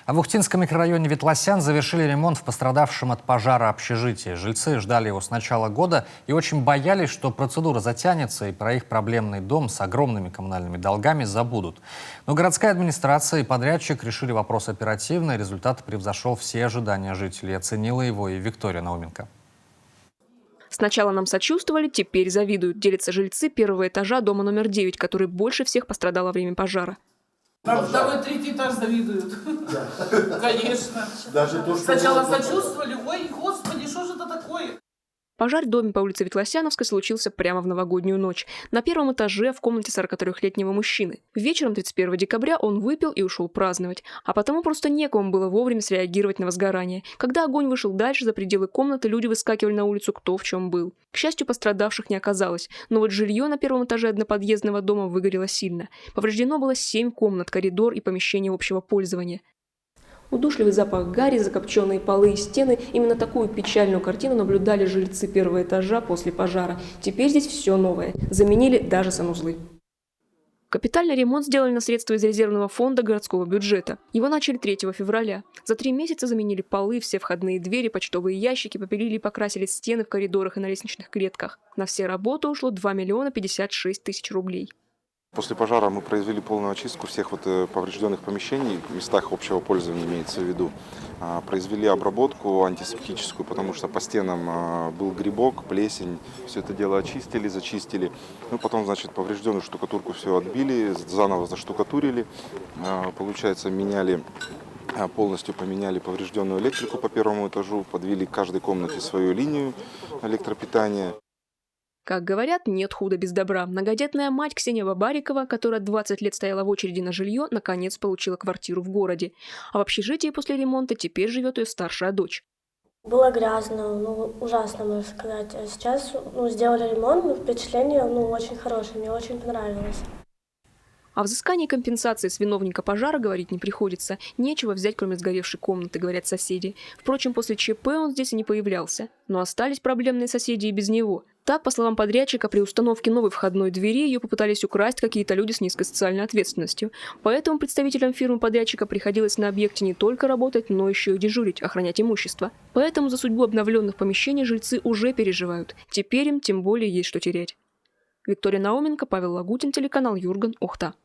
А в Ухтинском микрорайоне Ветлосян завершили ремонт в пострадавшем от пожара общежитии. Жильцы ждали его с начала года и очень боялись, что процедура затянется и про их проблемный дом с огромными коммунальными долгами забудут. Но городская администрация и подрядчик решили вопрос оперативно, и результат превзошел все ожидания жителей. Оценила его и Виктория Науменко. Сначала нам сочувствовали, теперь завидуют, делятся жильцы первого этажа дома номер 9, который больше всех пострадал во время пожара. Нам второй, третий этаж завидуют. Да. Конечно. Даже то, что сначала сочувствовали, ой, господи, что же это такое? Пожар в доме по улице Ветлосяновской случился прямо в новогоднюю ночь. На первом этаже в комнате 43-летнего мужчины. Вечером 31 декабря он выпил и ушел праздновать. А потому просто некому было вовремя среагировать на возгорание. Когда огонь вышел дальше, за пределы комнаты, люди выскакивали на улицу кто в чем был. К счастью, пострадавших не оказалось. Но вот жилье на первом этаже одноподъездного дома выгорело сильно. Повреждено было 7 комнат, коридор и помещение общего пользования. Удушливый запах гари, закопченные полы и стены – именно такую печальную картину наблюдали жильцы первого этажа после пожара. Теперь здесь все новое. Заменили даже санузлы. Капитальный ремонт сделали на средства из резервного фонда городского бюджета. Его начали 3 февраля. За 3 месяца заменили полы, все входные двери, почтовые ящики, побелили и покрасили стены в коридорах и на лестничных клетках. На все работы ушло 2 56 000 рублей. После пожара мы произвели полную очистку всех поврежденных помещений, в местах общего пользования имеется в виду. Произвели обработку антисептическую, потому что по стенам был грибок, плесень. Все это дело очистили, зачистили. Ну, потом, поврежденную штукатурку все отбили, заново заштукатурили. Получается, полностью поменяли поврежденную электрику по первому этажу, подвели к каждой комнате свою линию электропитания. Как говорят, нет худа без добра. Многодетная мать Ксения Бабарикова, которая 20 лет стояла в очереди на жилье, наконец получила квартиру в городе. А в общежитии после ремонта теперь живет ее старшая дочь. Было грязно, ужасно, можно сказать. А сейчас сделали ремонт, впечатление очень хорошее, мне очень понравилось. О взыскании компенсации с виновника пожара говорить не приходится. Нечего взять, кроме сгоревшей комнаты, говорят соседи. Впрочем, после ЧП он здесь и не появлялся. Но остались проблемные соседи и без него. Так, по словам подрядчика, при установке новой входной двери ее попытались украсть какие-то люди с низкой социальной ответственностью. Поэтому представителям фирмы-подрядчика приходилось на объекте не только работать, но еще и дежурить, охранять имущество. Поэтому за судьбу обновленных помещений жильцы уже переживают. Теперь им тем более есть что терять. Виктория Науменко, Павел Лагутин, телеканал Юрган, Ухта.